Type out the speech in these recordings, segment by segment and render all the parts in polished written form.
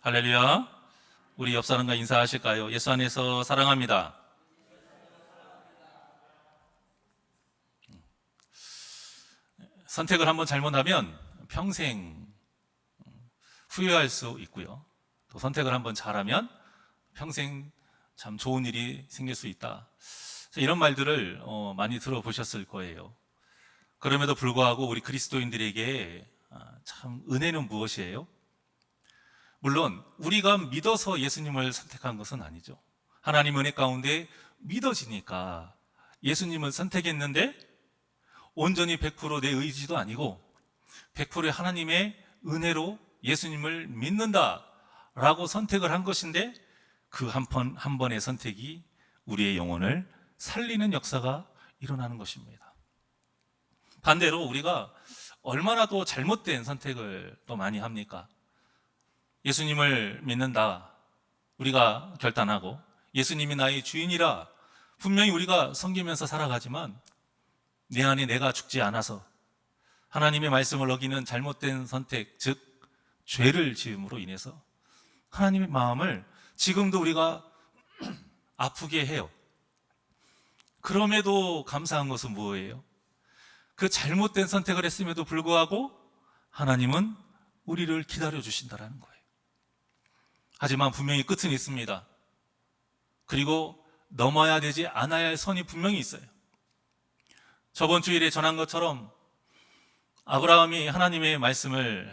할렐루야. 우리 옆 사람과 인사하실까요? 예수 안에서 사랑합니다. 선택을 한번 잘못하면 평생 후회할 수 있고요. 또 선택을 한번 잘하면 평생 참 좋은 일이 생길 수 있다. 이런 말들을 많이 들어보셨을 거예요. 그럼에도 불구하고 우리 그리스도인들에게 참 은혜는 무엇이에요? 물론 우리가 믿어서 예수님을 선택한 것은 아니죠. 하나님 은혜 가운데 믿어지니까 예수님을 선택했는데 온전히 100%내 의지도 아니고 100% 하나님의 은혜로 예수님을 믿는다라고 선택을 한 것인데 그 한 번의 선택이 우리의 영혼을 살리는 역사가 일어나는 것입니다. 반대로 우리가 얼마나 또 잘못된 선택을 또 많이 합니까? 예수님을 믿는다 우리가 결단하고 예수님이 나의 주인이라 분명히 우리가 섬기면서 살아가지만 내 안에 내가 죽지 않아서 하나님의 말씀을 어기는 잘못된 선택, 즉 죄를 지음으로 인해서 하나님의 마음을 지금도 우리가 아프게 해요. 그럼에도 감사한 것은 무엇이에요? 그 잘못된 선택을 했음에도 불구하고 하나님은 우리를 기다려 주신다라는 거예요. 하지만 분명히 끝은 있습니다. 그리고 넘어야 되지 않아야 할 선이 분명히 있어요. 저번 주일에 전한 것처럼 아브라함이 하나님의 말씀을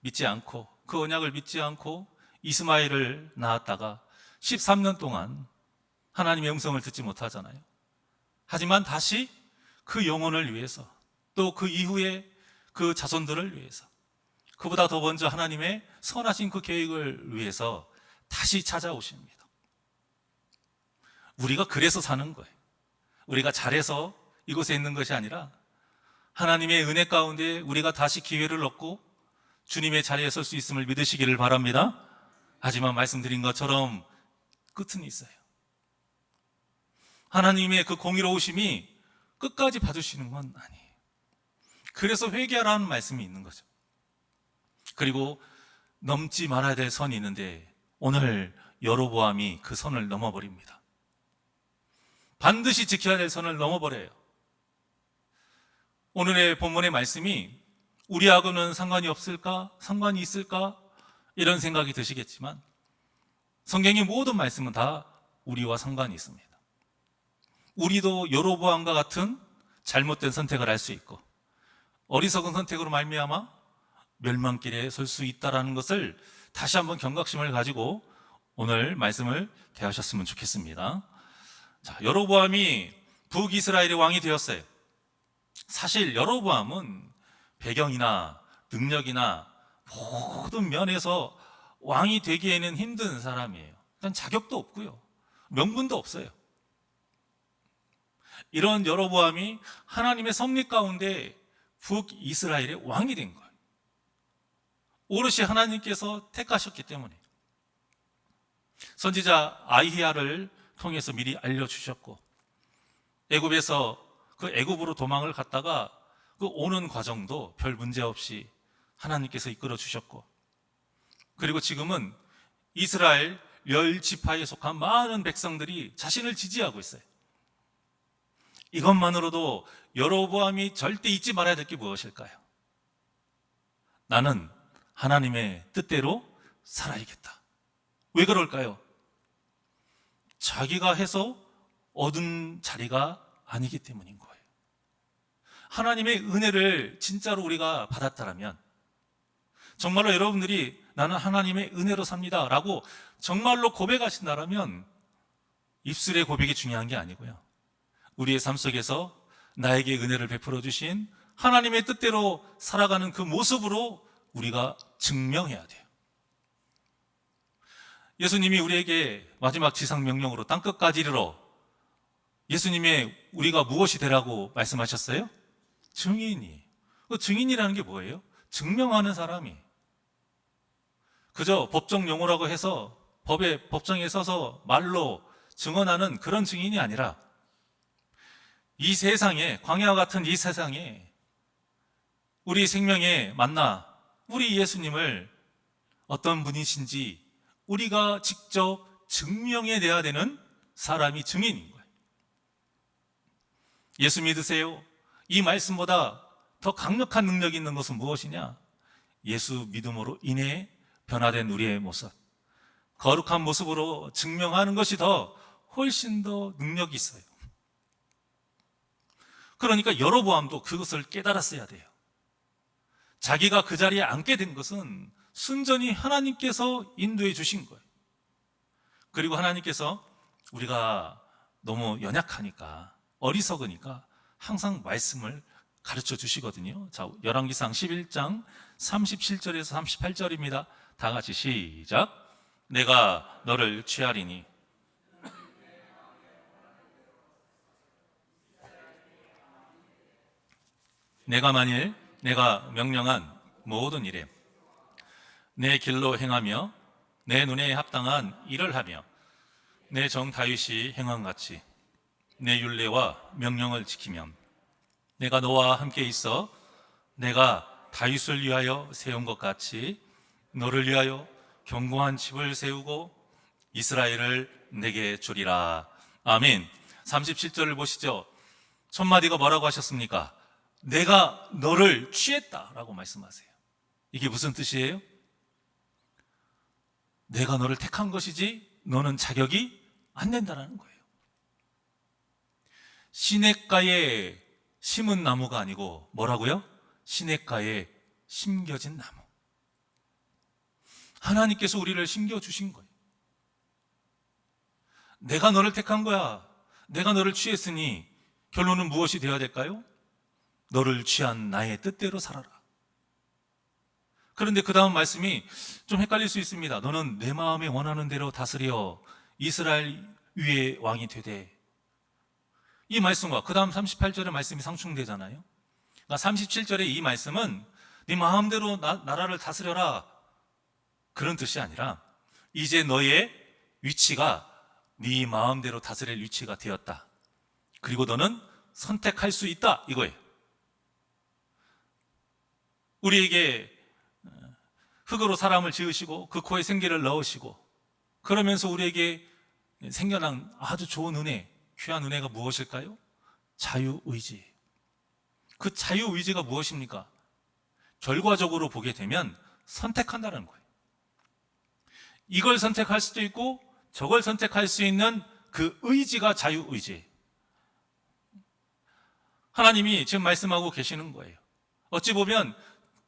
믿지 않고 그 언약을 믿지 않고 이스마엘을 낳았다가 13년 동안 하나님의 음성을 듣지 못하잖아요. 하지만 다시 그 영혼을 위해서 또 그 이후에 그 자손들을 위해서 그보다 더 먼저 하나님의 선하신 그 계획을 위해서 다시 찾아오십니다. 우리가 그래서 사는 거예요. 우리가 잘해서 이곳에 있는 것이 아니라 하나님의 은혜 가운데 우리가 다시 기회를 얻고 주님의 자리에 설 수 있음을 믿으시기를 바랍니다. 하지만 말씀드린 것처럼 끝은 있어요. 하나님의 그 공의로우심이 끝까지 봐주시는 건 아니에요. 그래서 회개하라는 말씀이 있는 거죠. 그리고 넘지 말아야 될 선이 있는데 오늘 여로보암이 그 선을 넘어버립니다. 반드시 지켜야 될 선을 넘어버려요. 오늘의 본문의 말씀이 우리하고는 상관이 없을까? 상관이 있을까? 이런 생각이 드시겠지만 성경의 모든 말씀은 다 우리와 상관이 있습니다. 우리도 여로보암과 같은 잘못된 선택을 할 수 있고 어리석은 선택으로 말미암아 멸망길에 설 수 있다는 것을 다시 한번 경각심을 가지고 오늘 말씀을 대하셨으면 좋겠습니다. 자, 여로보암이 북이스라엘의 왕이 되었어요. 사실 여로보암은 배경이나 능력이나 모든 면에서 왕이 되기에는 힘든 사람이에요. 일단 자격도 없고요. 명분도 없어요. 이런 여로보암이 하나님의 섭리 가운데 북이스라엘의 왕이 된 거예요. 오롯이 하나님께서 택하셨기 때문에 선지자 아히야를 통해서 미리 알려주셨고 애굽에서 그 애굽으로 도망을 갔다가 그 오는 과정도 별 문제 없이 하나님께서 이끌어 주셨고 그리고 지금은 이스라엘 10지파에 속한 많은 백성들이 자신을 지지하고 있어요. 이것만으로도 여로보암이 절대 잊지 말아야 될 게 무엇일까요? 나는 하나님의 뜻대로 살아야겠다. 왜 그럴까요? 자기가 해서 얻은 자리가 아니기 때문인 거예요. 하나님의 은혜를 진짜로 우리가 받았다면 정말로 여러분들이 나는 하나님의 은혜로 삽니다 라고 정말로 고백하신다면 입술의 고백이 중요한 게 아니고요. 우리의 삶 속에서 나에게 은혜를 베풀어 주신 하나님의 뜻대로 살아가는 그 모습으로 우리가 증명해야 돼요. 예수님이 우리에게 마지막 지상명령으로 땅끝까지 이르러 예수님의 우리가 무엇이 되라고 말씀하셨어요? 증인이. 그 증인이라는 게 뭐예요? 증명하는 사람이. 그저 법정 용어라고 해서 법정에 서서 말로 증언하는 그런 증인이 아니라 이 세상에, 광야와 같은 이 세상에 우리 생명에 만나 우리 예수님을 어떤 분이신지 우리가 직접 증명해내야 되는 사람이 증인인 거예요. 예수 믿으세요? 이 말씀보다 더 강력한 능력이 있는 것은 무엇이냐? 예수 믿음으로 인해 변화된 우리의 모습, 거룩한 모습으로 증명하는 것이 훨씬 더 능력이 있어요. 그러니까 여로보암도 그것을 깨달았어야 돼요. 자기가 그 자리에 앉게 된 것은 순전히 하나님께서 인도해 주신 거예요. 그리고 하나님께서 우리가 너무 연약하니까, 어리석으니까 항상 말씀을 가르쳐 주시거든요. 자, 열왕기상 11장 37절에서 38절입니다. 다 같이 시작. 내가 너를 취하리니 내가 만일 내가 명령한 모든 일에 내 길로 행하며 내 눈에 합당한 일을 하며 내 정 다윗이 행한 같이 내 율례와 명령을 지키면 내가 너와 함께 있어 내가 다윗을 위하여 세운 것 같이 너를 위하여 견고한 집을 세우고 이스라엘을 내게 주리라. 아멘. 37절을 보시죠. 첫 마디가 뭐라고 하셨습니까? 내가 너를 취했다라고 말씀하세요. 이게 무슨 뜻이에요? 내가 너를 택한 것이지 너는 자격이 안 된다는 거예요. 시냇가에 심은 나무가 아니고 뭐라고요? 시냇가에 심겨진 나무. 하나님께서 우리를 심겨주신 거예요. 내가 너를 택한 거야. 내가 너를 취했으니 결론은 무엇이 되어야 될까요? 너를 취한 나의 뜻대로 살아라. 그런데 그 다음 말씀이 좀 헷갈릴 수 있습니다. 너는 내 마음에 원하는 대로 다스려 이스라엘 위의 왕이 되되. 이 말씀과 그 다음 38절의 말씀이 상충되잖아요. 그러니까 37절의 이 말씀은 네 마음대로 나라를 다스려라, 그런 뜻이 아니라 이제 너의 위치가 네 마음대로 다스릴 위치가 되었다. 그리고 너는 선택할 수 있다, 이거예요. 우리에게 흙으로 사람을 지으시고 그 코에 생기를 넣으시고 그러면서 우리에게 생겨난 아주 좋은 은혜, 귀한 은혜가 무엇일까요? 자유의지. 그 자유의지가 무엇입니까? 결과적으로 보게 되면 선택한다는 거예요. 이걸 선택할 수도 있고 저걸 선택할 수 있는 그 의지가 자유의지. 하나님이 지금 말씀하고 계시는 거예요. 어찌 보면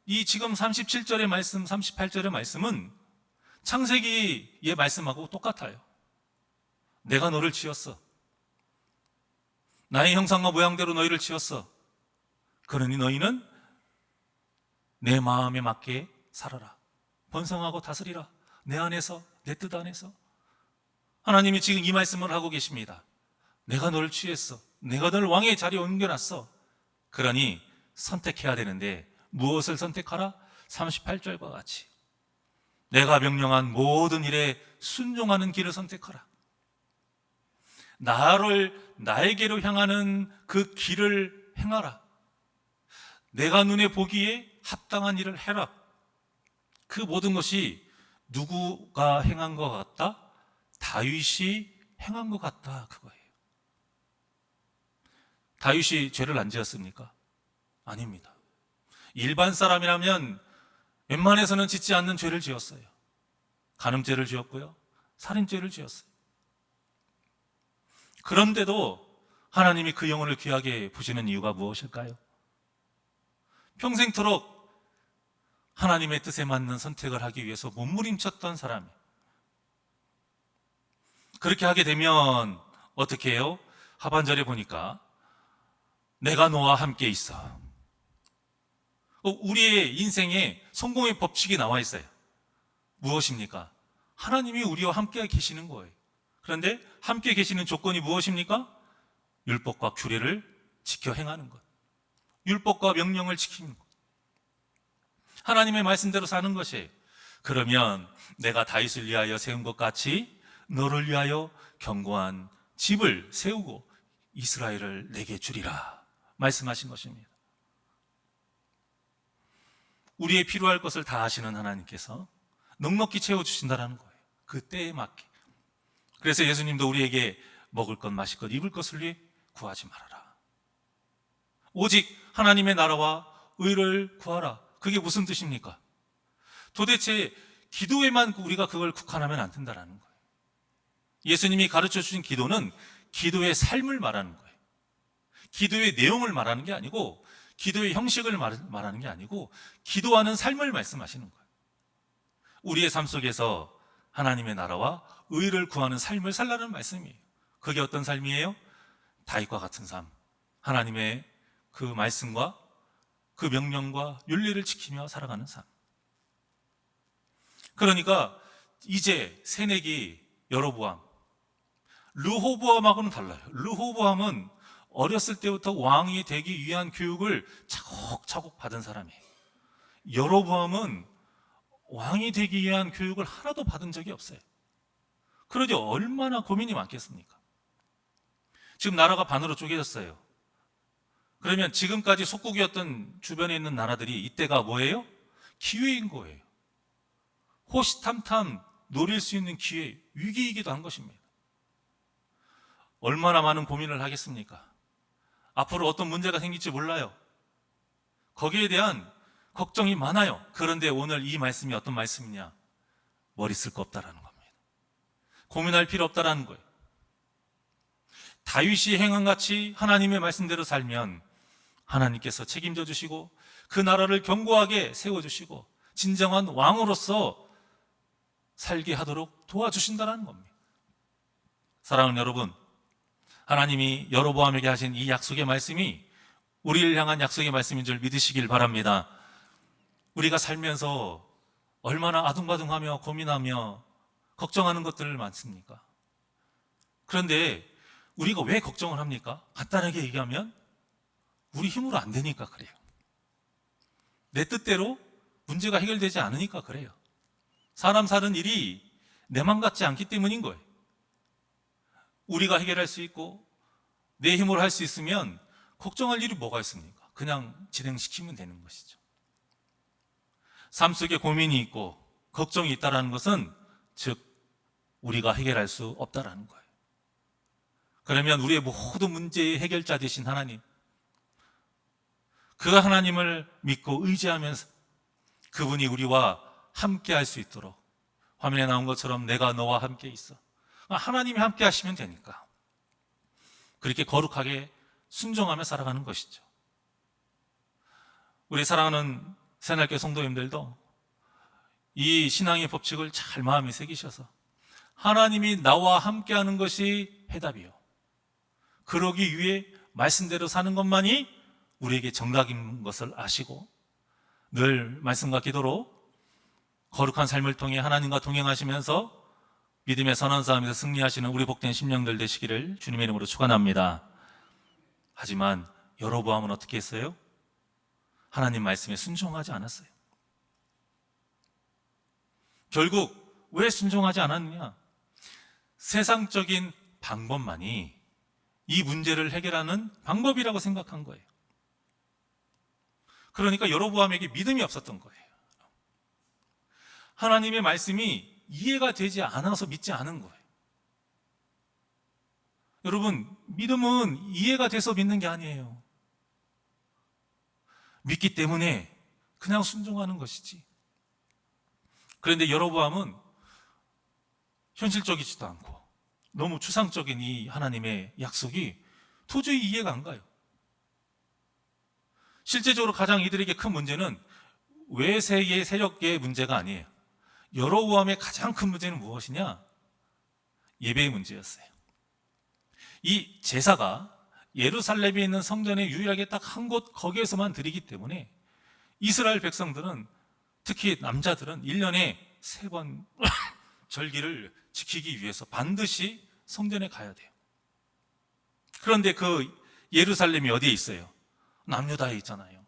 이 지금 37절의 말씀, 38절의 말씀은 창세기의 말씀하고 똑같아요. 내가 너를 지었어. 나의 형상과 모양대로 너희를 지었어. 그러니 너희는 내 마음에 맞게 살아라. 번성하고 다스리라. 내 안에서, 내 뜻 안에서. 하나님이 지금 이 말씀을 하고 계십니다. 내가 너를 취했어. 내가 너를 왕의 자리에 옮겨놨어. 그러니 선택해야 되는데 무엇을 선택하라? 38절과 같이 내가 명령한 모든 일에 순종하는 길을 선택하라. 나에게로 향하는 그 길을 행하라. 내가 눈에 보기에 합당한 일을 해라. 그 모든 것이 누구가 행한 것 같다? 다윗이 행한 것 같다, 그거예요. 다윗이 죄를 안 지었습니까? 아닙니다. 일반 사람이라면 웬만해서는 짓지 않는 죄를 지었어요. 간음죄를 지었고요, 살인죄를 지었어요. 그런데도 하나님이 그 영혼을 귀하게 보시는 이유가 무엇일까요? 평생토록 하나님의 뜻에 맞는 선택을 하기 위해서 몸부림쳤던 사람이에요. 그렇게 하게 되면 어떻게 해요? 하반절에 보니까 내가 너와 함께 있어. 우리의 인생에 성공의 법칙이 나와 있어요. 무엇입니까? 하나님이 우리와 함께 계시는 거예요. 그런데 함께 계시는 조건이 무엇입니까? 율법과 규례를 지켜 행하는 것. 율법과 명령을 지키는 것. 하나님의 말씀대로 사는 것이에요. 그러면 내가 다윗을 위하여 세운 것 같이 너를 위하여 견고한 집을 세우고 이스라엘을 내게 주리라 말씀하신 것입니다. 우리의 필요할 것을 다 아시는 하나님께서 넉넉히 채워주신다는 거예요. 그 때에 맞게. 그래서 예수님도 우리에게 먹을 것, 마실 것, 입을 것을 위해 구하지 말아라. 오직 하나님의 나라와 의를 구하라. 그게 무슨 뜻입니까? 도대체 기도에만 우리가 그걸 국한하면 안 된다라는 거예요. 예수님이 가르쳐 주신 기도는 기도의 삶을 말하는 거예요. 기도의 내용을 말하는 게 아니고, 기도의 형식을 말하는 게 아니고, 기도하는 삶을 말씀하시는 거예요. 우리의 삶 속에서 하나님의 나라와 의를 구하는 삶을 살라는 말씀이에요. 그게 어떤 삶이에요? 다윗과 같은 삶. 하나님의 그 말씀과 그 명령과 윤리를 지키며 살아가는 삶. 그러니까 이제 새내기 여로보암, 르호보암하고는 달라요. 르호보암은 어렸을 때부터 왕이 되기 위한 교육을 차곡차곡 받은 사람이에요. 여로보암은 왕이 되기 위한 교육을 하나도 받은 적이 없어요. 그러니 얼마나 고민이 많겠습니까? 지금 나라가 반으로 쪼개졌어요. 그러면 지금까지 속국이었던 주변에 있는 나라들이 이때가 뭐예요? 기회인 거예요. 호시탐탐 노릴 수 있는 기회, 위기이기도 한 것입니다. 얼마나 많은 고민을 하겠습니까? 앞으로 어떤 문제가 생길지 몰라요. 거기에 대한 걱정이 많아요. 그런데 오늘 이 말씀이 어떤 말씀이냐? 머리 쓸 거 없다라는 겁니다. 고민할 필요 없다라는 거예요. 다윗이 행한같이 하나님의 말씀대로 살면 하나님께서 책임져 주시고 그 나라를 견고하게 세워주시고 진정한 왕으로서 살게 하도록 도와주신다는 겁니다. 사랑하는 여러분, 하나님이 여로보암에게 하신 이 약속의 말씀이 우리를 향한 약속의 말씀인 줄 믿으시길 바랍니다. 우리가 살면서 얼마나 아둥바둥하며 고민하며 걱정하는 것들 많습니까? 그런데 우리가 왜 걱정을 합니까? 간단하게 얘기하면 우리 힘으로 안 되니까 그래요. 내 뜻대로 문제가 해결되지 않으니까 그래요. 사람 사는 일이 내 맘 같지 않기 때문인 거예요. 우리가 해결할 수 있고 내 힘으로 할 수 있으면 걱정할 일이 뭐가 있습니까? 그냥 진행시키면 되는 것이죠. 삶 속에 고민이 있고 걱정이 있다는 것은 즉 우리가 해결할 수 없다는 거예요. 그러면 우리의 모든 문제의 해결자 되신 하나님, 그 하나님을 믿고 의지하면서 그분이 우리와 함께 할 수 있도록, 화면에 나온 것처럼 내가 너와 함께 있어, 하나님이 함께 하시면 되니까 그렇게 거룩하게 순종하며 살아가는 것이죠. 우리 사랑하는 새날교 성도님들도 이 신앙의 법칙을 잘 마음에 새기셔서 하나님이 나와 함께하는 것이 해답이요, 그러기 위해 말씀대로 사는 것만이 우리에게 정답인 것을 아시고 늘 말씀과 기도로 거룩한 삶을 통해 하나님과 동행하시면서 믿음의 선한 싸움에서 승리하시는 우리 복된 심령들 되시기를 주님의 이름으로 축원합니다. 하지만 여로보암은 어떻게 했어요? 하나님 말씀에 순종하지 않았어요. 결국 왜 순종하지 않았느냐? 세상적인 방법만이 이 문제를 해결하는 방법이라고 생각한 거예요. 그러니까 여로보암에게 믿음이 없었던 거예요. 하나님의 말씀이 이해가 되지 않아서 믿지 않은 거예요. 여러분, 믿음은 이해가 돼서 믿는 게 아니에요. 믿기 때문에 그냥 순종하는 것이지. 그런데 여로보암은 현실적이지도 않고 너무 추상적인 이 하나님의 약속이 도저히 이해가 안 가요. 실제적으로 가장 이들에게 큰 문제는 외세의 세력계의 문제가 아니에요. 여로보암의 가장 큰 문제는 무엇이냐? 예배의 문제였어요. 이 제사가 예루살렘에 있는 성전에 유일하게 딱 한 곳 거기에서만 드리기 때문에 이스라엘 백성들은, 특히 남자들은 1년에 3번 절기를 지키기 위해서 반드시 성전에 가야 돼요. 그런데 그 예루살렘이 어디에 있어요? 남유다에 있잖아요.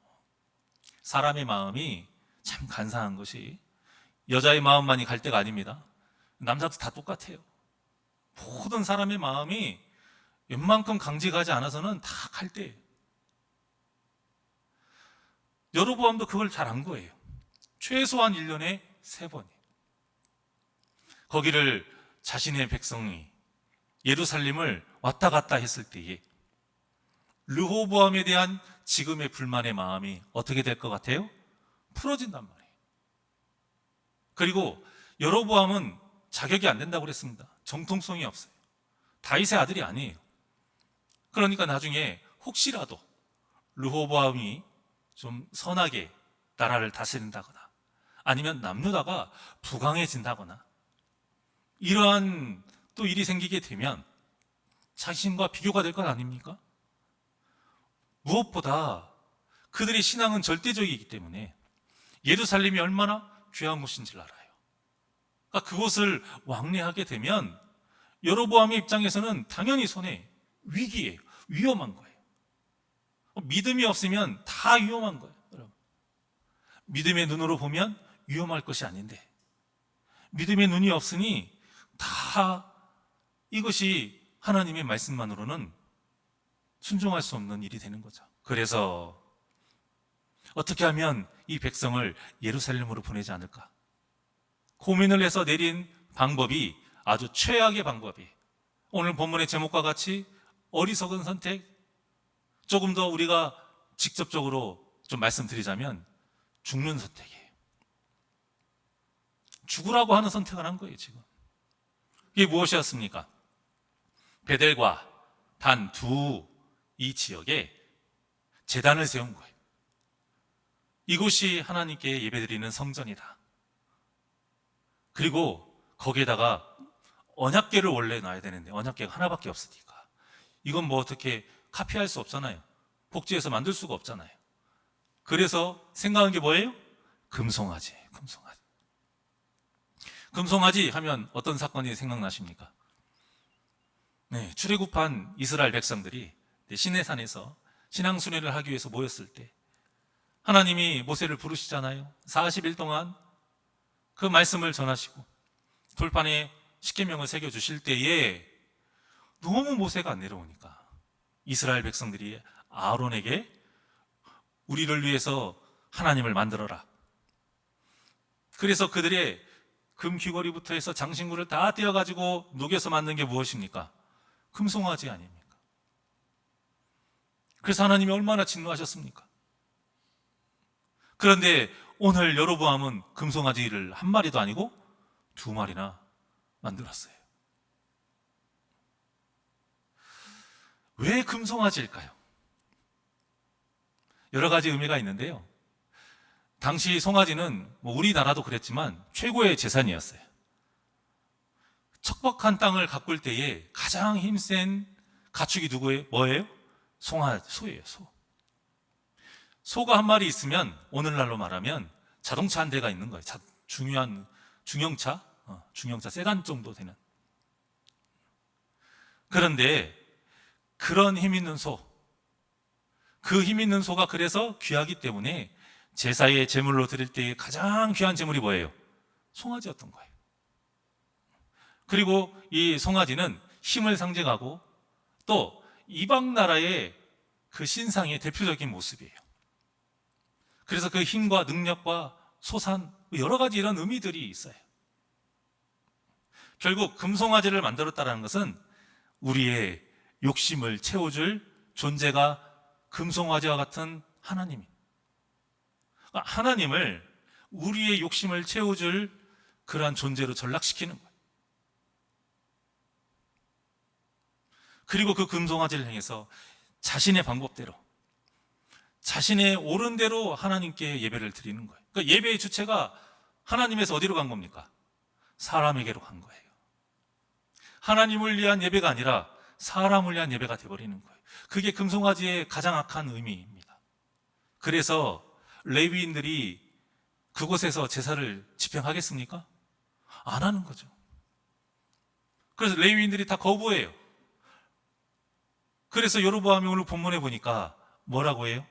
사람의 마음이 참 간사한 것이 여자의 마음만이 갈 데가 아닙니다. 남자도 다 똑같아요. 모든 사람의 마음이 웬만큼 강직하지 않아서는 다 갈 데예요. 여로보암도 그걸 잘 안 거예요. 최소한 1년에 3번이에요. 거기를 자신의 백성이 예루살렘을 왔다 갔다 했을 때에 르호보암에 대한 지금의 불만의 마음이 어떻게 될 것 같아요? 풀어진단 말이에요. 그리고 여로보암은 자격이 안 된다고 그랬습니다. 정통성이 없어요. 다윗의 아들이 아니에요. 그러니까 나중에 혹시라도 르호보암이 좀 선하게 나라를 다스린다거나 아니면 남유다가 부강해진다거나 이러한 또 일이 생기게 되면 자신과 비교가 될 것 아닙니까? 무엇보다 그들의 신앙은 절대적이기 때문에 예루살렘이 얼마나 귀한 곳인지를 알아요. 그러니까 그곳을 왕래하게 되면 여로보암의 입장에서는 당연히 손해, 위기예요. 위험한 거예요. 믿음이 없으면 다 위험한 거예요. 여러분. 믿음의 눈으로 보면 위험할 것이 아닌데 믿음의 눈이 없으니 다 이것이 하나님의 말씀만으로는 순종할 수 없는 일이 되는 거죠. 그래서 어떻게 하면 이 백성을 예루살렘으로 보내지 않을까? 고민을 해서 내린 방법이 아주 최악의 방법이에요. 오늘 본문의 제목과 같이 어리석은 선택, 조금 더 우리가 직접적으로 좀 말씀드리자면 죽는 선택이에요. 죽으라고 하는 선택을 한 거예요, 지금. 이게 무엇이었습니까? 베델과 단 두 이 지역에 제단을 세운 거예요. 이곳이 하나님께 예배드리는 성전이다. 그리고 거기에다가 언약궤를 원래 놔야 되는데 언약궤가 하나밖에 없으니까 이건 뭐 어떻게 카피할 수 없잖아요. 복제해서 만들 수가 없잖아요. 그래서 생각한 게 뭐예요? 금송아지. 금송아지 하면 어떤 사건이 생각나십니까? 네, 출애굽한 이스라엘 백성들이 시내산에서 신앙순회를 하기 위해서 모였을 때 하나님이 모세를 부르시잖아요. 40일 동안 그 말씀을 전하시고 돌판에 십계명을 새겨주실 때에 너무 모세가 안 내려오니까 이스라엘 백성들이 아론에게 우리를 위해서 하나님을 만들어라. 그래서 그들의 금 귀걸이부터 해서 장신구를 다 떼어가지고 녹여서 만든 게 무엇입니까? 금송아지 아닙니까? 그래서 하나님이 얼마나 진노하셨습니까? 그런데 오늘 여로보암은 금송아지를 한 마리도 아니고 두 마리나 만들었어요. 왜 금송아지일까요? 여러 가지 의미가 있는데요. 당시 송아지는 뭐 우리나라도 그랬지만 최고의 재산이었어요. 척박한 땅을 가꿀 때에 가장 힘센 가축이 누구예요? 뭐예요? 소예요, 소. 소가 한 마리 있으면 오늘날로 말하면 자동차 한 대가 있는 거예요. 중요한 중형차 세단 정도 되는. 그런데 그런 힘 있는 그 힘 있는 소가 그래서 귀하기 때문에 제사에 제물로 드릴 때 가장 귀한 제물이 뭐예요? 송아지였던 거예요. 그리고 이 송아지는 힘을 상징하고 또 이방 나라의 그 신상의 대표적인 모습이에요. 그래서 그 힘과 능력과 소산 여러 가지 이런 의미들이 있어요. 결국 금송아지를 만들었다는 것은 우리의 욕심을 채워줄 존재가 금송아지와 같은 하나님입니다. 하나님을 우리의 욕심을 채워줄 그러한 존재로 전락시키는 거예요. 그리고 그 금송아지를 향해서 자신의 방법대로 자신의 옳은 대로 하나님께 예배를 드리는 거예요. 그러니까 예배의 주체가 하나님에서 어디로 간 겁니까? 사람에게로 간 거예요. 하나님을 위한 예배가 아니라 사람을 위한 예배가 되어버리는 거예요. 그게 금송아지의 가장 악한 의미입니다. 그래서 레위인들이 그곳에서 제사를 집행하겠습니까? 안 하는 거죠. 그래서 레위인들이 다 거부해요. 그래서 여로보암이 오늘 본문에 보니까 뭐라고 해요?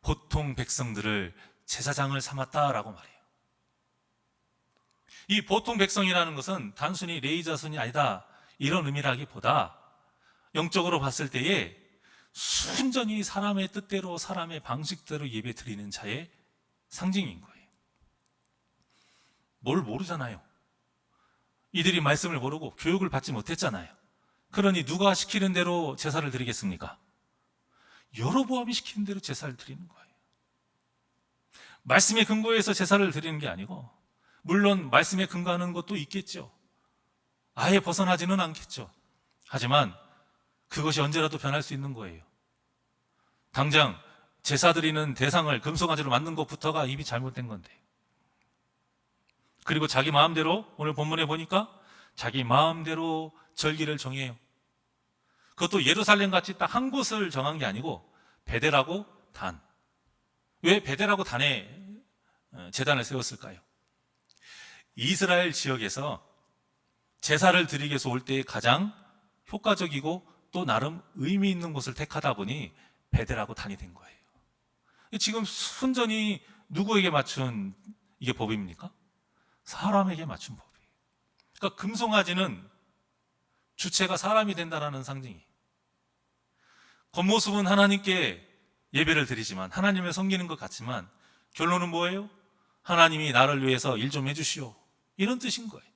보통 백성들을 제사장을 삼았다라고 말해요. 이 보통 백성이라는 것은 단순히 레위 자손이 아니다 이런 의미라기보다 영적으로 봤을 때에 순전히 사람의 뜻대로 사람의 방식대로 예배 드리는 자의 상징인 거예요. 뭘 모르잖아요. 이들이 말씀을 모르고 교육을 받지 못했잖아요. 그러니 누가 시키는 대로 제사를 드리겠습니까? 여로보암이 시키는 대로 제사를 드리는 거예요. 말씀에 근거해서 제사를 드리는 게 아니고, 물론 말씀에 근거하는 것도 있겠죠. 아예 벗어나지는 않겠죠. 하지만 그것이 언제라도 변할 수 있는 거예요. 당장 제사 드리는 대상을 금송아지로 만든 것부터가 이미 잘못된 건데, 그리고 자기 마음대로, 오늘 본문에 보니까 자기 마음대로 절기를 정해요. 그것도 예루살렘 같이 딱 한 곳을 정한 게 아니고 베델하고 단. 왜 베델하고 단에 제단을 세웠을까요? 이스라엘 지역에서 제사를 드리기 위해서 올 때 가장 효과적이고 또 나름 의미 있는 곳을 택하다 보니 베델하고 단이 된 거예요. 지금 순전히 누구에게 맞춘 이게 법입니까? 사람에게 맞춘 법이에요. 그러니까 금송아지는 주체가 사람이 된다는 상징이에요. 겉모습은 하나님께 예배를 드리지만, 하나님을 섬기는 것 같지만 결론은 뭐예요? 하나님이 나를 위해서 일 좀 해주시오, 이런 뜻인 거예요.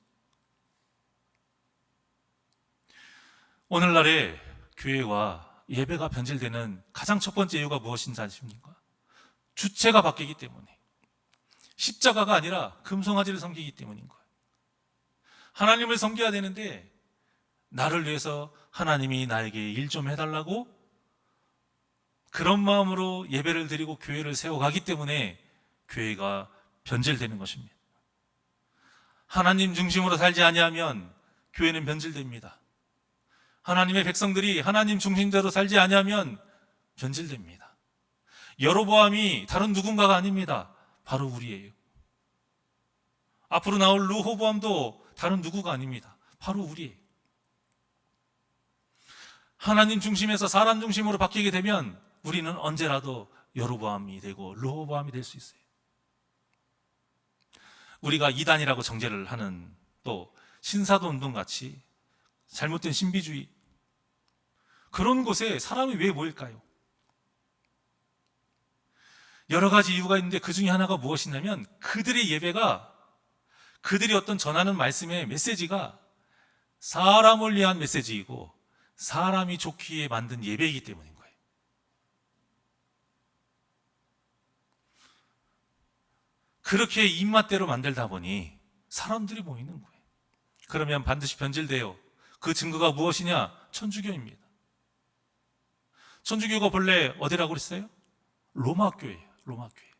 오늘날의 교회와 예배가 변질되는 가장 첫 번째 이유가 무엇인지 아십니까? 주체가 바뀌기 때문에, 십자가가 아니라 금송아지를 섬기기 때문인 거예요. 하나님을 섬겨야 되는데 나를 위해서 하나님이 나에게 일 좀 해달라고 그런 마음으로 예배를 드리고 교회를 세워가기 때문에 교회가 변질되는 것입니다. 하나님 중심으로 살지 아니하면 교회는 변질됩니다. 하나님의 백성들이 하나님 중심대로 살지 아니하면 변질됩니다. 여로보암이 다른 누군가가 아닙니다. 바로 우리예요. 앞으로 나올 르호보암도 다른 누구가 아닙니다. 바로 우리예요. 하나님 중심에서 사람 중심으로 바뀌게 되면 우리는 언제라도 여로보암이 되고 르호보암이 될 수 있어요. 우리가 이단이라고 정죄를 하는, 또 신사도 운동 같이 잘못된 신비주의, 그런 곳에 사람이 왜 모일까요? 여러 가지 이유가 있는데 그 중에 하나가 무엇이냐면, 그들의 예배가, 그들이 어떤 전하는 말씀의 메시지가 사람을 위한 메시지이고 사람이 좋기에 만든 예배이기 때문인 거예요. 그렇게 입맛대로 만들다 보니 사람들이 모이는 거예요. 그러면 반드시 변질돼요. 그 증거가 무엇이냐? 천주교입니다. 천주교가 본래 어디라고 그랬어요? 로마 교회예요. 로마 교회.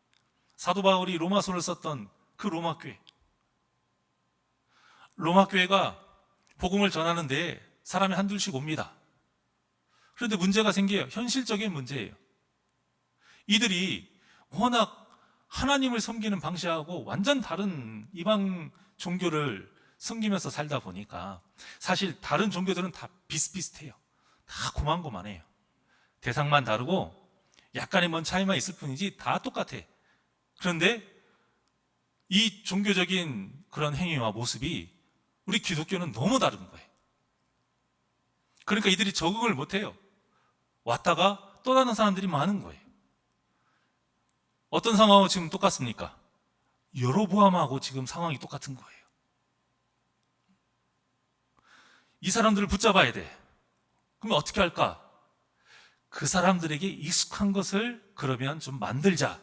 사도 바울이 로마서를 썼던 그 로마 교회. 로마 교회가 복음을 전하는데 사람이 한둘씩 옵니다. 그런데 문제가 생겨요. 현실적인 문제예요. 이들이 워낙 하나님을 섬기는 방식하고 완전 다른 이방 종교를 섬기면서 살다 보니까, 사실 다른 종교들은 다 비슷비슷해요. 다 고만고만해요. 대상만 다르고 약간의 뭔 차이만 있을 뿐이지 다 똑같아. 그런데 이 종교적인 그런 행위와 모습이 우리 기독교는 너무 다른 거예요. 그러니까 이들이 적응을 못해요. 왔다가 떠나는 사람들이 많은 거예요. 어떤 상황하고 지금 똑같습니까? 여로보암하고 지금 상황이 똑같은 거예요. 이 사람들을 붙잡아야 돼. 그럼 어떻게 할까? 그 사람들에게 익숙한 것을 그러면 좀 만들자.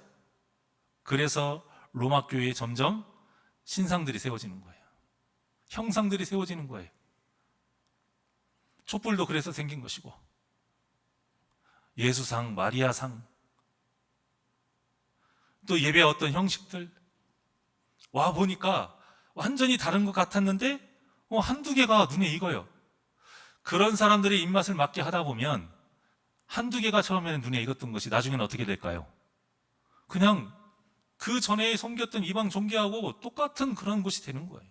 그래서 로마 교회에 점점 신상들이 세워지는 거예요. 형상들이 세워지는 거예요. 촛불도 그래서 생긴 것이고, 예수상, 마리아상, 또 예배 어떤 형식들, 와 보니까 완전히 다른 것 같았는데 한두 개가 눈에 익어요. 그런 사람들의 입맛을 맞게 하다 보면 한두 개가 처음에는 눈에 익었던 것이 나중에는 어떻게 될까요? 그냥 그 전에 섬겼던 이방 종교하고 똑같은 그런 것이 되는 거예요.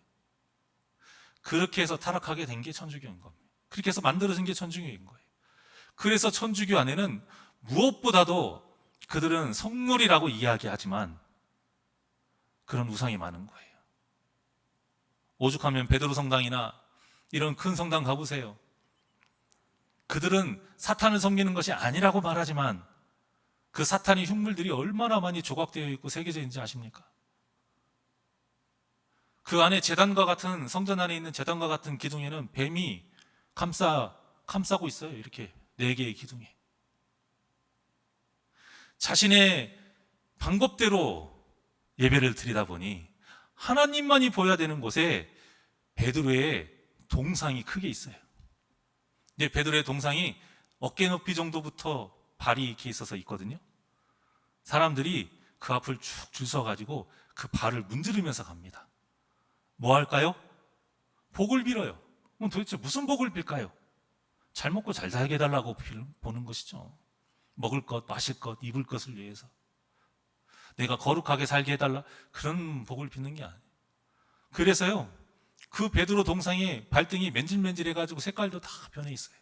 그렇게 해서 타락하게 된 게 천주교인 겁니다. 그렇게 해서 만들어진 게 천주교인 거예요. 그래서 천주교 안에는 무엇보다도 그들은 성물이라고 이야기하지만 그런 우상이 많은 거예요. 오죽하면 베드로 성당이나 이런 큰 성당 가보세요. 그들은 사탄을 섬기는 것이 아니라고 말하지만 그 사탄의 흉물들이 얼마나 많이 조각되어 있고 새겨져 있는지 아십니까? 그 안에 제단과 같은, 성전 안에 있는 제단과 같은 기둥에는 뱀이 감싸고 있어요. 이렇게 4개의 기둥에. 자신의 방법대로 예배를 드리다 보니 하나님만이 보여야 되는 곳에 베드로의 동상이 크게 있어요. 근데 베드로의 동상이 어깨 높이 정도부터 발이 이렇게 있어서 있거든요. 사람들이 그 앞을 쭉 줄 서가지고 그 발을 문지르면서 갑니다. 뭐 할까요? 복을 빌어요. 그럼 도대체 무슨 복을 빌까요? 잘 먹고 잘 살게 해달라고 보는 것이죠. 먹을 것, 마실 것, 입을 것을 위해서. 내가 거룩하게 살게 해달라, 그런 복을 빌는 게 아니에요. 그래서요, 그 베드로 동상의 발등이 맨질맨질해가지고 색깔도 다 변해 있어요.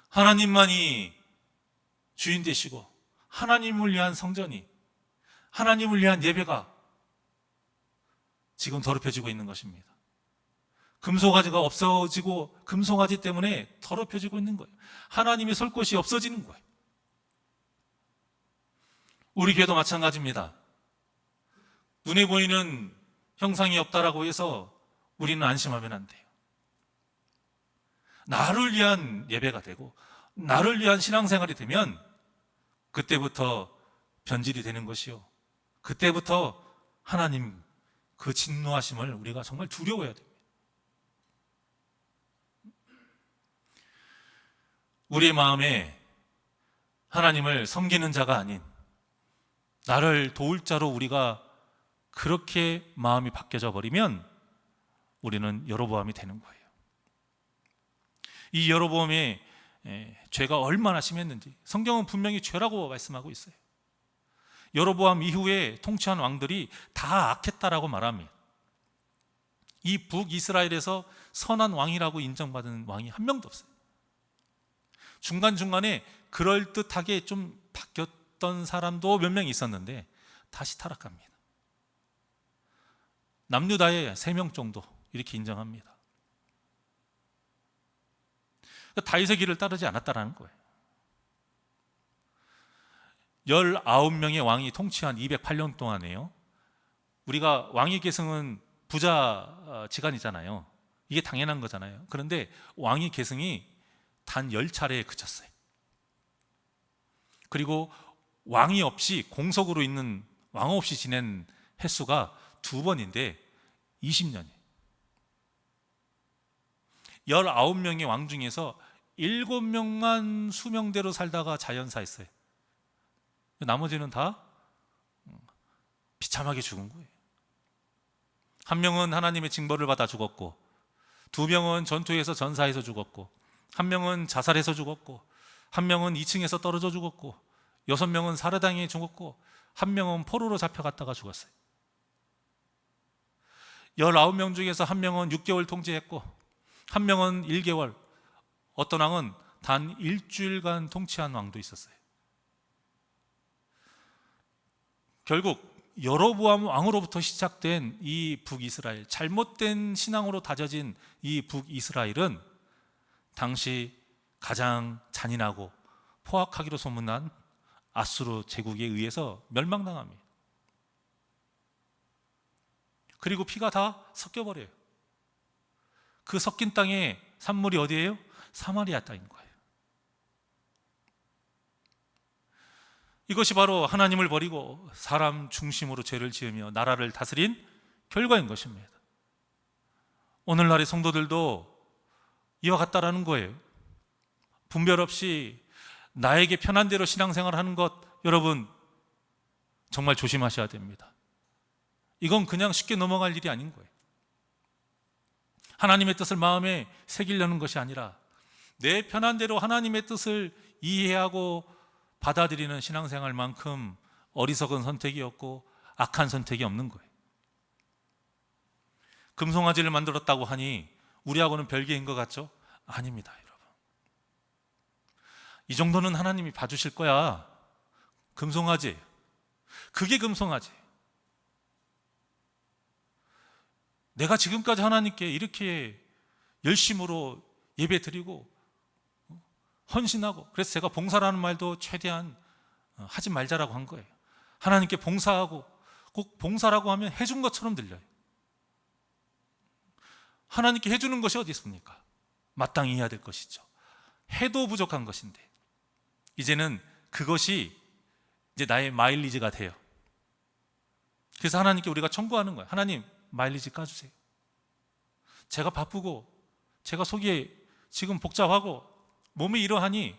하나님만이 주인 되시고 하나님을 위한 성전이, 하나님을 위한 예배가 지금 더럽혀지고 있는 것입니다. 금송아지가 없어지고 금송아지 때문에 더럽혀지고 있는 거예요. 하나님이 설 곳이 없어지는 거예요. 우리 교회도 마찬가지입니다. 눈에 보이는 형상이 없다라고 해서 우리는 안심하면 안 돼요. 나를 위한 예배가 되고 나를 위한 신앙생활이 되면 그때부터 변질이 되는 것이요, 그때부터 하나님 그 진노하심을 우리가 정말 두려워해야 됩니다. 우리의 마음에 하나님을 섬기는 자가 아닌 나를 도울 자로 우리가 그렇게 마음이 바뀌어져 버리면 우리는 여로보암이 되는 거예요. 이 여로보암의 죄가 얼마나 심했는지 성경은 분명히 죄라고 말씀하고 있어요. 여로보암 이후에 통치한 왕들이 다 악했다라고 말합니다. 이 북이스라엘에서 선한 왕이라고 인정받은 왕이 한 명도 없어요. 중간중간에 그럴듯하게 좀 바뀌었던 사람도 몇 명 있었는데 다시 타락합니다. 남유다에 3명 정도 이렇게 인정합니다. 다윗의 길을 따르지 않았다라는 거예요. 19명의 왕이 통치한 208년 동안에요, 우리가 왕위 계승은 부자 지간이잖아요. 이게 당연한 거잖아요. 그런데 왕위 계승이 단 10차례에 그쳤어요. 그리고 왕이 없이 공석으로 있는, 왕 없이 지낸 횟수가 2번인데 20년이에요. 19명의 왕 중에서 7명만 수명대로 살다가 자연사했어요. 나머지는 다 비참하게 죽은 거예요. 한 명은 하나님의 징벌을 받아 죽었고, 2명은 전투에서 전사해서 죽었고, 한 명은 자살해서 죽었고, 한 명은 2층에서 떨어져 죽었고, 6명은 살해당해 죽었고, 한 명은 포로로 잡혀갔다가 죽었어요. 19명 중에서 한 명은 6개월 통치했고, 한 명은 1개월, 어떤 왕은 단 1주일간 통치한 왕도 있었어요. 결국 여로보암 왕으로부터 시작된 이 북이스라엘, 잘못된 신앙으로 다져진 이 북이스라엘은 당시 가장 잔인하고 포악하기로 소문난 아수르 제국에 의해서 멸망당합니다. 그리고 피가 다 섞여버려요. 그 섞인 땅의 산물이 어디예요? 사마리아 땅인 거예요. 이것이 바로 하나님을 버리고 사람 중심으로 죄를 지으며 나라를 다스린 결과인 것입니다. 오늘날의 성도들도 이와 같다라는 거예요. 분별 없이 나에게 편한 대로 신앙생활 하는 것, 여러분 정말 조심하셔야 됩니다. 이건 그냥 쉽게 넘어갈 일이 아닌 거예요. 하나님의 뜻을 마음에 새기려는 것이 아니라 내 편한 대로 하나님의 뜻을 이해하고 받아들이는 신앙생활만큼 어리석은 선택이 없고 악한 선택이 없는 거예요. 금송아지를 만들었다고 하니 우리하고는 별개인 것 같죠? 아닙니다, 여러분. 이 정도는 하나님이 봐주실 거야. 금송아지, 그게 금송아지. 내가 지금까지 하나님께 이렇게 열심으로 예배 드리고 헌신하고, 그래서 제가 봉사라는 말도 최대한 하지 말자라고 한 거예요. 하나님께 봉사하고 꼭 봉사라고 하면 해준 것처럼 들려요. 하나님께 해주는 것이 어디 있습니까? 마땅히 해야 될 것이죠. 해도 부족한 것인데 이제는 그것이 이제 나의 마일리지가 돼요. 그래서 하나님께 우리가 청구하는 거예요. 하나님, 마일리지 까주세요. 제가 바쁘고 제가 속이 지금 복잡하고 몸이 이러하니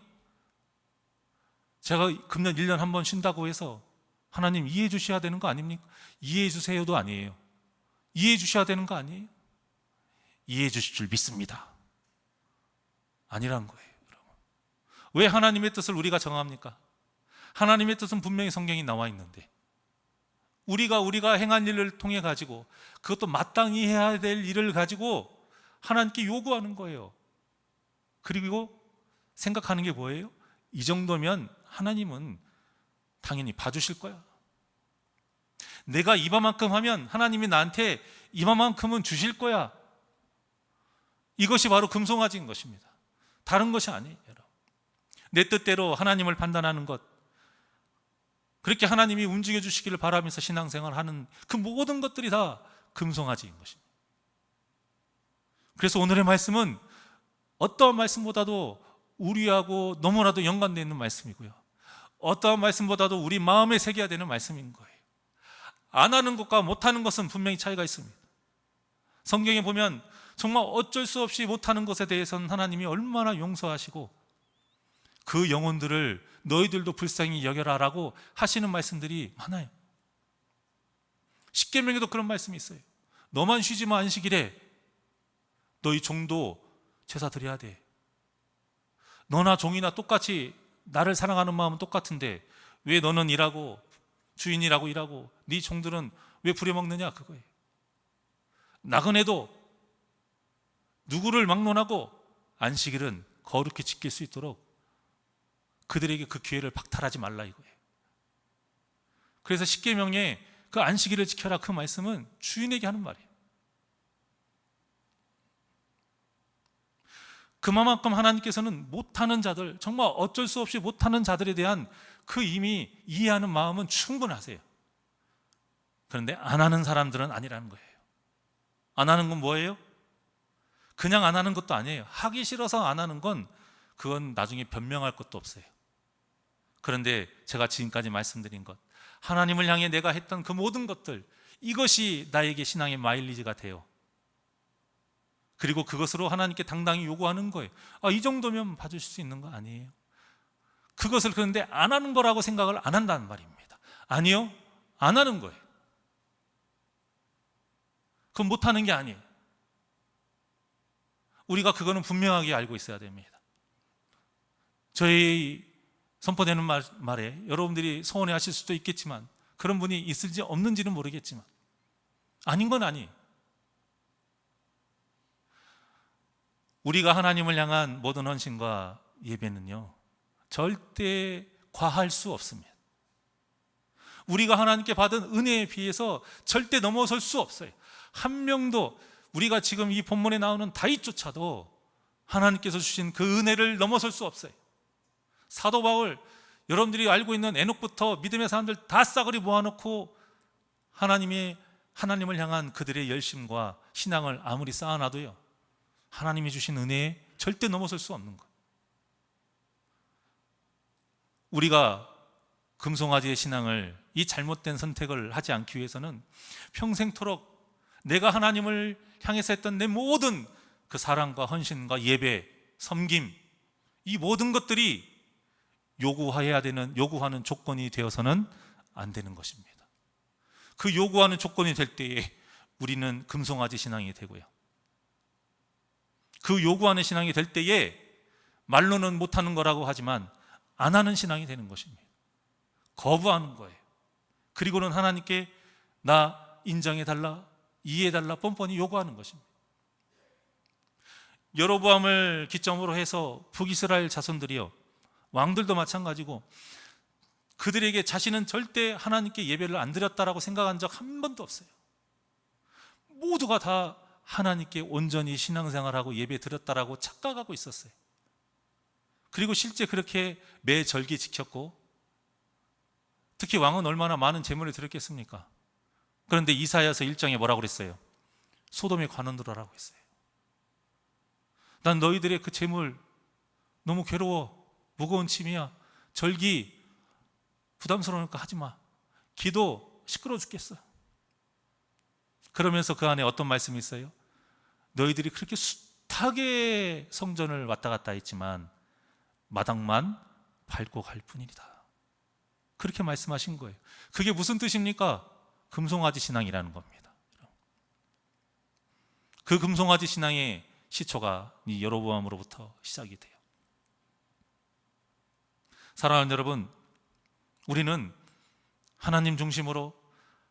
제가 금년 1년 한 번 쉰다고 해서 하나님 이해해 주셔야 되는 거 아닙니까? 이해해 주세요도 아니에요. 이해해 주셔야 되는 거 아니에요? 이해해 주실 줄 믿습니다. 아니란 거예요, 여러분. 왜 하나님의 뜻을 우리가 정합니까? 하나님의 뜻은 분명히 성경에 나와 있는데 우리가 행한 일을 통해 가지고 그것도 마땅히 해야 될 일을 가지고 하나님께 요구하는 거예요. 그리고 생각하는 게 뭐예요? 이 정도면 하나님은 당연히 봐주실 거야. 내가 이만큼 하면 하나님이 나한테 이만큼은 주실 거야. 이것이 바로 금송아지인 것입니다. 다른 것이 아니에요, 여러분. 내 뜻대로 하나님을 판단하는 것, 그렇게 하나님이 움직여 주시기를 바라면서 신앙생활을 하는 그 모든 것들이 다 금송아지인 것입니다. 그래서 오늘의 말씀은 어떠한 말씀보다도 우리하고 너무나도 연관되어 있는 말씀이고요, 어떠한 말씀보다도 우리 마음에 새겨야 되는 말씀인 거예요. 안 하는 것과 못하는 것은 분명히 차이가 있습니다. 성경에 보면 정말 어쩔 수 없이 못하는 것에 대해서는 하나님이 얼마나 용서하시고 그 영혼들을 너희들도 불쌍히 여겨라라고 하시는 말씀들이 많아요. 십계명에도 그런 말씀이 있어요. 너만 쉬지만 안식일에 너희 종도 제사 드려야 돼. 너나 종이나 똑같이 나를 사랑하는 마음은 똑같은데 왜 너는 일하고 주인이라고 일하고 네 종들은 왜 부려먹느냐, 그거예요. 나그네도 누구를 막론하고 안식일은 거룩히 지킬 수 있도록 그들에게 그 기회를 박탈하지 말라, 이거예요. 그래서 십계명에 그 안식일을 지켜라, 그 말씀은 주인에게 하는 말이에요. 그만큼 하나님께서는 못하는 자들, 정말 어쩔 수 없이 못하는 자들에 대한 그 이미 이해하는 마음은 충분하세요. 그런데 안 하는 사람들은 아니라는 거예요. 안 하는 건 뭐예요? 그냥 안 하는 것도 아니에요. 하기 싫어서 안 하는 건 그건 나중에 변명할 것도 없어요. 그런데 제가 지금까지 말씀드린 것, 하나님을 향해 내가 했던 그 모든 것들, 이것이 나에게 신앙의 마일리지가 돼요. 그리고 그것으로 하나님께 당당히 요구하는 거예요. 이 정도면 봐주실 수 있는 거 아니에요? 그것을 그런데 안 하는 거라고 생각을 안 한다는 말입니다. 아니요, 안 하는 거예요. 그건 못하는 게 아니에요. 우리가 그거는 분명하게 알고 있어야 됩니다. 저희 선포되는 말에 여러분들이 서운해 하실 수도 있겠지만, 그런 분이 있을지 없는지는 모르겠지만, 아닌 건 아니에요. 우리가 하나님을 향한 모든 헌신과 예배는요, 절대 과할 수 없습니다. 우리가 하나님께 받은 은혜에 비해서 절대 넘어설 수 없어요. 한 명도, 우리가 지금 이 본문에 나오는 다윗조차도 하나님께서 주신 그 은혜를 넘어설 수 없어요. 사도 바울, 여러분들이 알고 있는 에녹부터 믿음의 사람들 다 싸그리 모아놓고 하나님을 향한 그들의 열심과 신앙을 아무리 쌓아놔도요, 하나님이 주신 은혜에 절대 넘어설 수 없는 것. 우리가 금송아지의 신앙을, 이 잘못된 선택을 하지 않기 위해서는 평생토록 내가 하나님을 향해서 했던 내 모든 그 사랑과 헌신과 예배, 섬김, 이 모든 것들이 요구하는 조건이 되어서는 안 되는 것입니다. 그 요구하는 조건이 될 때에 우리는 금송아지 신앙이 되고요, 그 요구하는 신앙이 될 때에 말로는 못하는 거라고 하지만 안 하는 신앙이 되는 것입니다. 거부하는 거예요. 그리고는 하나님께 나 인정해달라, 이해해달라 뻔뻔히 요구하는 것입니다. 여로보암을 기점으로 해서 북이스라엘 자손들이요, 왕들도 마찬가지고 그들에게 자신은 절대 하나님께 예배를 안 드렸다라고 생각한 적 한 번도 없어요. 모두가 다 하나님께 온전히 신앙생활하고 예배 드렸다라고 착각하고 있었어요. 그리고 실제 그렇게 매 절기 지켰고, 특히 왕은 얼마나 많은 재물을 드렸겠습니까? 그런데 이사야서 1장에 뭐라고 그랬어요? 소돔에 관원들어라고 했어요. 난 너희들의 그 재물 너무 괴로워, 무거운 짐이야. 절기 부담스러우니까 하지 마. 기도 시끄러워 죽겠어. 그러면서 그 안에 어떤 말씀이 있어요? 너희들이 그렇게 숱하게 성전을 왔다 갔다 했지만 마당만 밟고 갈 뿐이다. 그렇게 말씀하신 거예요. 그게 무슨 뜻입니까? 금송아지 신앙이라는 겁니다. 그 금송아지 신앙의 시초가 이 여로보암으로부터 시작이 돼요. 사랑하는 여러분, 우리는 하나님 중심으로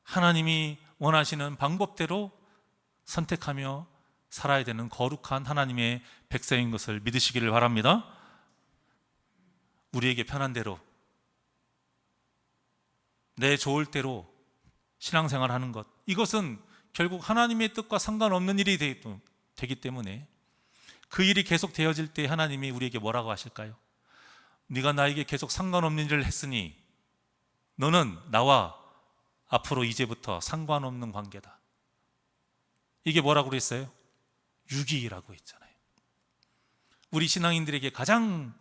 하나님이 원하시는 방법대로 선택하며 살아야 되는 거룩한 하나님의 백성인 것을 믿으시기를 바랍니다. 우리에게 편한 대로, 내 좋을 대로 신앙생활하는 것, 이것은 결국 하나님의 뜻과 상관없는 일이 되기 때문에 그 일이 계속 되어질 때 하나님이 우리에게 뭐라고 하실까요? 네가 나에게 계속 상관없는 일을 했으니 너는 나와 앞으로 이제부터 상관없는 관계다. 이게 뭐라고 그랬어요? 유기라고 했잖아요. 우리 신앙인들에게 가장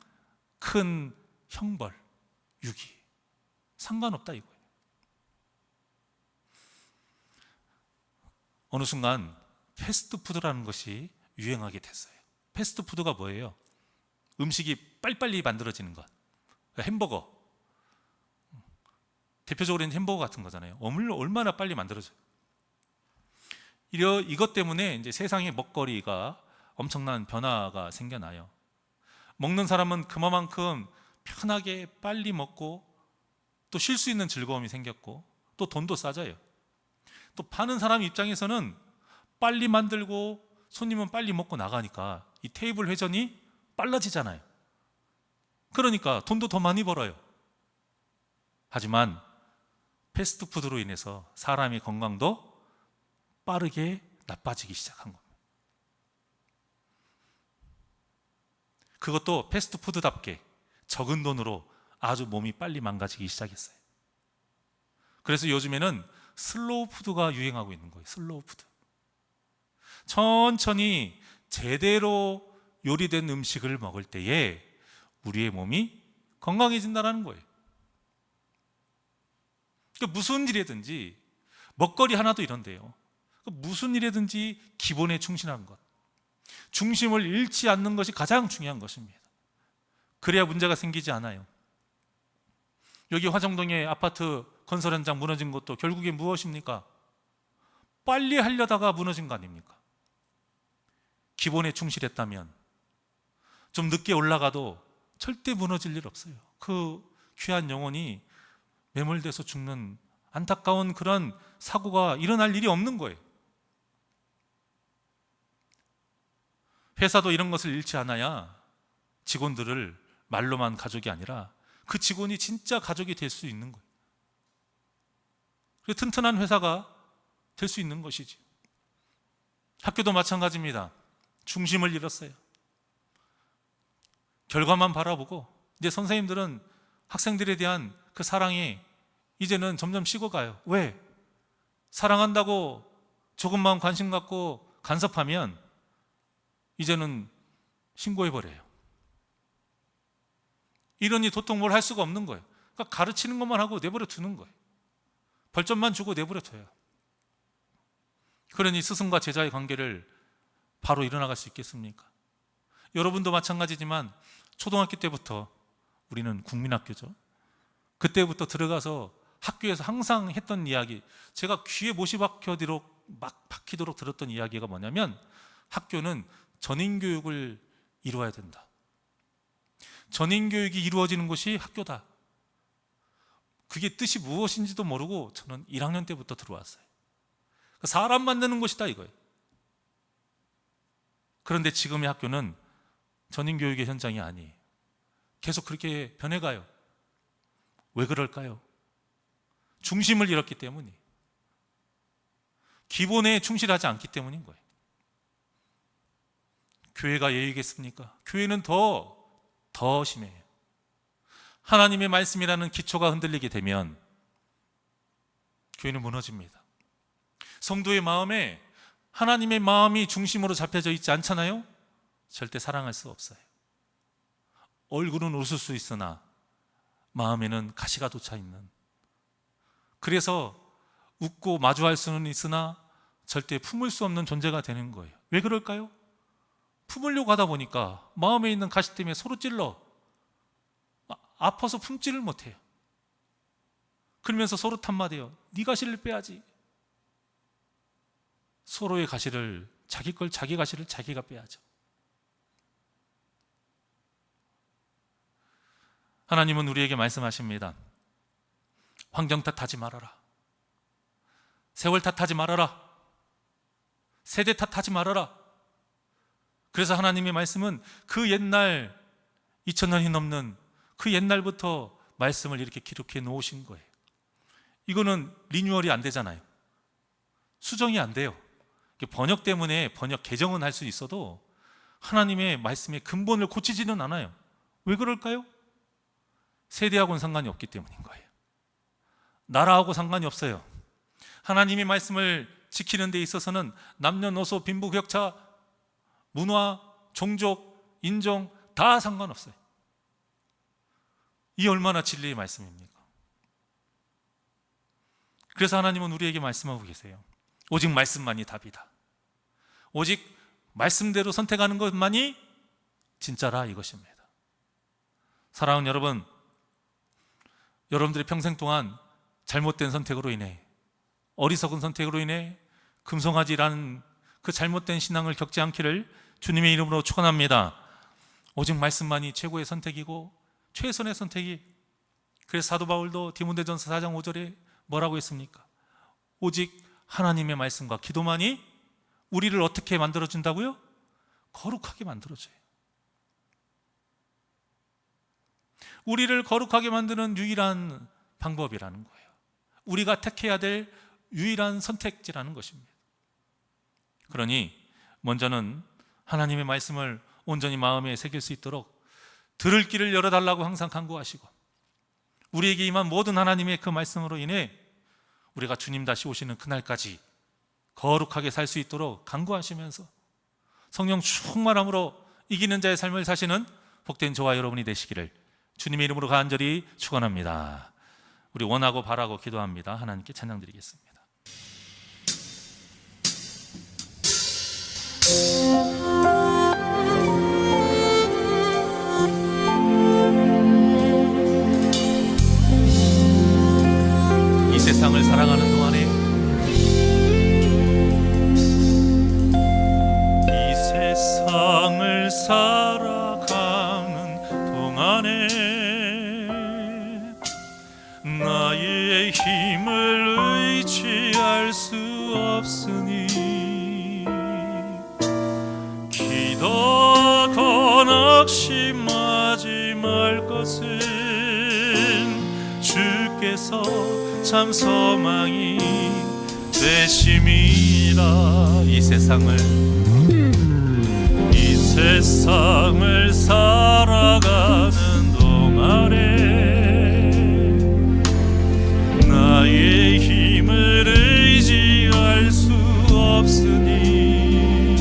큰 형벌, 유기. 상관없다 이거예요. 어느 순간 패스트푸드라는 것이 유행하게 됐어요. 패스트푸드가 뭐예요? 음식이 빨리빨리 만들어지는 것. 햄버거. 대표적으로 햄버거 같은 거잖아요. 얼마나 빨리 만들어져요. 이것 때문에 이제 세상의 먹거리가 엄청난 변화가 생겨나요. 먹는 사람은 그만큼 편하게 빨리 먹고 또 쉴 수 있는 즐거움이 생겼고 또 돈도 싸져요. 또 파는 사람 입장에서는 빨리 만들고 손님은 빨리 먹고 나가니까 이 테이블 회전이 빨라지잖아요. 그러니까 돈도 더 많이 벌어요. 하지만 패스트푸드로 인해서 사람의 건강도 빠르게 나빠지기 시작한 겁니다. 그것도 패스트푸드답게 적은 돈으로 아주 몸이 빨리 망가지기 시작했어요. 그래서 요즘에는 슬로우 푸드가 유행하고 있는 거예요. 슬로우 푸드. 천천히 제대로 요리된 음식을 먹을 때에 우리의 몸이 건강해진다는 거예요. 그러니까 무슨 일이든지 먹거리 하나도 이런데요. 무슨 일이든지 기본에 충실한 것, 중심을 잃지 않는 것이 가장 중요한 것입니다. 그래야 문제가 생기지 않아요. 여기 화정동에 아파트 건설 현장 무너진 것도 결국에 무엇입니까? 빨리 하려다가 무너진 거 아닙니까? 기본에 충실했다면 좀 늦게 올라가도 절대 무너질 일 없어요. 그 귀한 영혼이 매몰돼서 죽는 안타까운 그런 사고가 일어날 일이 없는 거예요. 회사도 이런 것을 잃지 않아야 직원들을 말로만 가족이 아니라 그 직원이 진짜 가족이 될 수 있는 거예요. 그래서 튼튼한 회사가 될 수 있는 것이지. 학교도 마찬가지입니다. 중심을 잃었어요. 결과만 바라보고 이제 선생님들은 학생들에 대한 그 사랑이 이제는 점점 식어가요. 왜? 사랑한다고 조금만 관심 갖고 간섭하면 이제는 신고해버려요. 이러니 도통 뭘 할 수가 없는 거예요. 그러니까 가르치는 것만 하고 내버려 두는 거예요. 벌점만 주고 내버려 둬요. 그러니 스승과 제자의 관계를 바로 일어나갈 수 있겠습니까? 여러분도 마찬가지지만 초등학교 때부터 우리는 국민학교죠. 그때부터 들어가서 학교에서 항상 했던 이야기, 제가 귀에 못이 박히도록 들었던 이야기가 뭐냐면 학교는 전인교육을 이루어야 된다. 전인교육이 이루어지는 곳이 학교다. 그게 뜻이 무엇인지도 모르고 저는 1학년 때부터 들어왔어요. 사람 만드는 곳이다 이거예요. 그런데 지금의 학교는 전인교육의 현장이 아니에요. 계속 그렇게 변해가요. 왜 그럴까요? 중심을 잃었기 때문이에요. 기본에 충실하지 않기 때문인 거예요. 교회가 예의겠습니까? 교회는 더 심해요. 하나님의 말씀이라는 기초가 흔들리게 되면 교회는 무너집니다. 성도의 마음에 하나님의 마음이 중심으로 잡혀져 있지 않잖아요? 절대 사랑할 수 없어요. 얼굴은 웃을 수 있으나 마음에는 가시가 돋쳐 있는, 그래서 웃고 마주할 수는 있으나 절대 품을 수 없는 존재가 되는 거예요. 왜 그럴까요? 품으려고 하다 보니까 마음에 있는 가시 때문에 서로 찔러 아파서 품지를 못해요. 그러면서 서로 탓마대요. 네 가시를 빼야지. 서로의 가시를, 자기 가시를 자기가 빼야죠. 하나님은 우리에게 말씀하십니다. 환경 탓하지 말아라. 세월 탓하지 말아라. 세대 탓하지 말아라. 그래서 하나님의 말씀은 그 옛날 2000년이 넘는 그 옛날부터 말씀을 이렇게 기록해 놓으신 거예요. 이거는 리뉴얼이 안 되잖아요. 수정이 안 돼요. 번역 때문에 번역 개정은 할 수 있어도 하나님의 말씀의 근본을 고치지는 않아요. 왜 그럴까요? 세대하고는 상관이 없기 때문인 거예요. 나라하고 상관이 없어요. 하나님의 말씀을 지키는 데 있어서는 남녀노소 빈부격차, 문화, 종족, 인종 다 상관없어요. 이 얼마나 진리의 말씀입니까? 그래서 하나님은 우리에게 말씀하고 계세요. 오직 말씀만이 답이다. 오직 말씀대로 선택하는 것만이 진짜라, 이것입니다. 사랑하는 여러분, 여러분들의 평생 동안 잘못된 선택으로 인해, 어리석은 선택으로 인해 금송아지라는 그 잘못된 신앙을 겪지 않기를 주님의 이름으로 축원합니다. 오직 말씀만이 최고의 선택이고 최선의 선택이, 그래서 사도 바울도 디모데전서 4장 5절에 뭐라고 했습니까? 오직 하나님의 말씀과 기도만이 우리를 어떻게 만들어준다고요? 거룩하게 만들어줘요. 우리를 거룩하게 만드는 유일한 방법이라는 거예요. 우리가 택해야 될 유일한 선택지라는 것입니다. 그러니 먼저는 하나님의 말씀을 온전히 마음에 새길 수 있도록 들을 길을 열어달라고 항상 간구하시고, 우리에게 임한 모든 하나님의 그 말씀으로 인해 우리가 주님 다시 오시는 그날까지 거룩하게 살 수 있도록 간구하시면서 성령 충만함으로 이기는 자의 삶을 사시는 복된 저와 여러분이 되시기를 주님의 이름으로 간절히 축원합니다. 우리 원하고 바라고 기도합니다. 하나님께 찬양 드리겠습니다. 이 세상을 살아가는 동안에, 이 세상을 살아가는 동안에 나의 힘을 의지할 수 없으니 기도하고 낙심하지 말 것은 주께서 참 소망이 되심이라. 이 세상을 살아가는 동안에 나의 힘을 의지할 수 없으니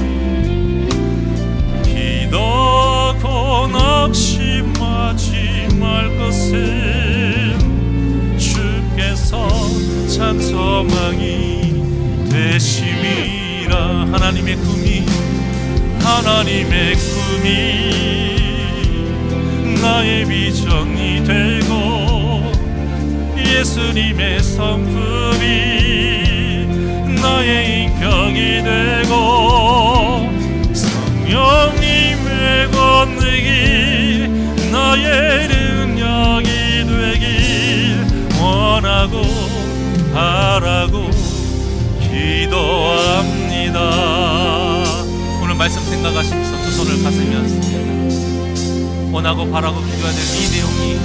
기도하고 낙심하지 말 것은 주께서 참 소망이 되심이라. 하나님의 꿈이 나의 비전이 되고 예수님의 성품이 나의 인격이 되고 성령님의 권능이 나의 능력이 되길 원하고 바라고 기도합니다. 오늘 말씀 생각하시면서 두 손을 가슴에 얹습니다. 원하고 바라고 기도해야 될 이 내용이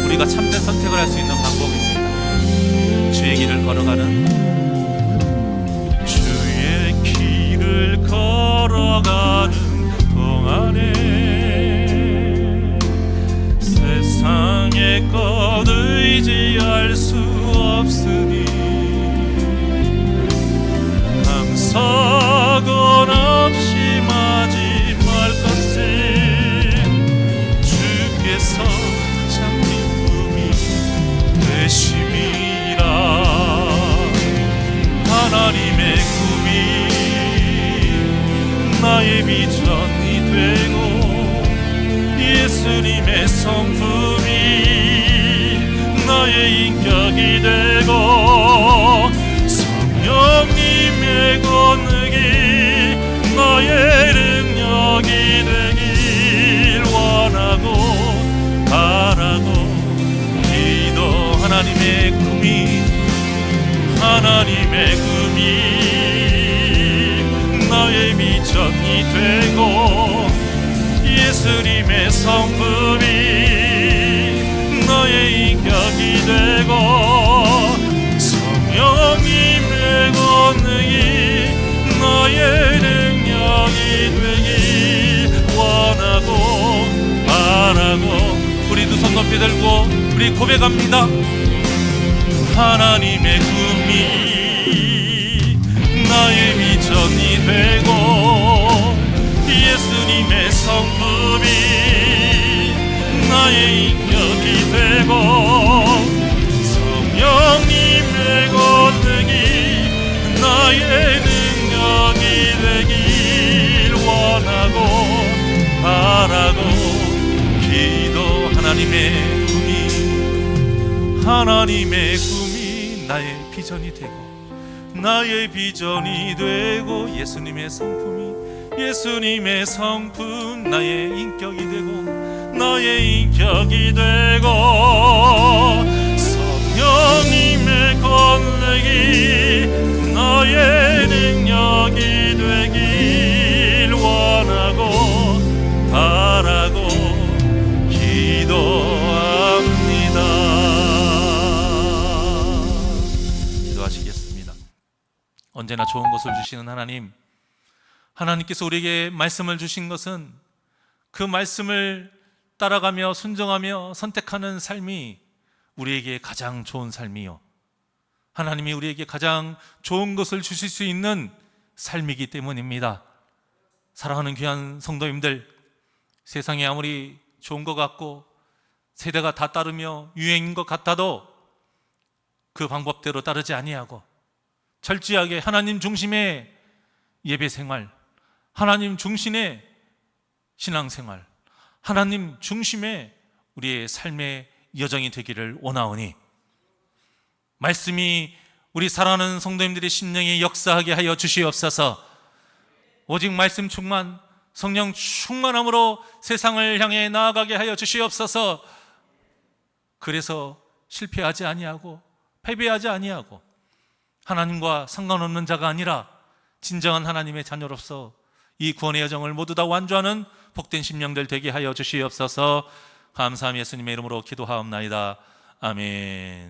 우리가 참된 선택을 할 수 있는 방법입니다. 주의 길을 걸어가는, 주의 길을 걸어가는 동안에 세상의 것 의지할 수 없으니 나의 비전이 되고 예수님의 성품이 나의 인격이 되고 성령님의 권능이 나의 능력이 되길 원하고 바라고 기도. 하나님의 꿈이 나의 비전이 되고 예수님의 성품이 나의 인격이 되고 성령님의 권능이 나의 능력이 되길 원하고 바라고. 우리 두 손 높이 들고 우리 고백합니다. 하나님의 꿈이 나의 비전이 되고 예수님의 성품이 나의 인격이 되고 성령님의 권능이 나의 능력이 되길 원하고 바라고 기도. 하나님의 꿈이 나의 비전이 되고 나의 비전이 되고 예수님의 성품 나의 인격이 되고 나의 인격이 되고 성령님의 권능이 나의 능력이 되길 원하고 바라고 기도합니다. 기도하시겠습니다. 언제나 좋은 것을 주시는 하나님, 하나님께서 우리에게 말씀을 주신 것은 그 말씀을 따라가며 순종하며 선택하는 삶이 우리에게 가장 좋은 삶이요, 하나님이 우리에게 가장 좋은 것을 주실 수 있는 삶이기 때문입니다. 사랑하는 귀한 성도님들, 세상에 아무리 좋은 것 같고 세대가 다 따르며 유행인 것 같아도 그 방법대로 따르지 아니하고 철저하게 하나님 중심의 예배 생활, 하나님 중심의 신앙생활, 하나님 중심의 우리의 삶의 여정이 되기를 원하오니 말씀이 우리 사랑하는 성도님들의 심령에 역사하게 하여 주시옵소서. 오직 말씀 충만, 성령 충만함으로 세상을 향해 나아가게 하여 주시옵소서. 그래서 실패하지 아니하고 패배하지 아니하고 하나님과 상관없는 자가 아니라 진정한 하나님의 자녀로서 이 구원의 여정을 모두 다 완주하는 복된 심령들 되게 하여 주시옵소서. 감사함 예수님의 이름으로 기도하옵나이다. 아멘.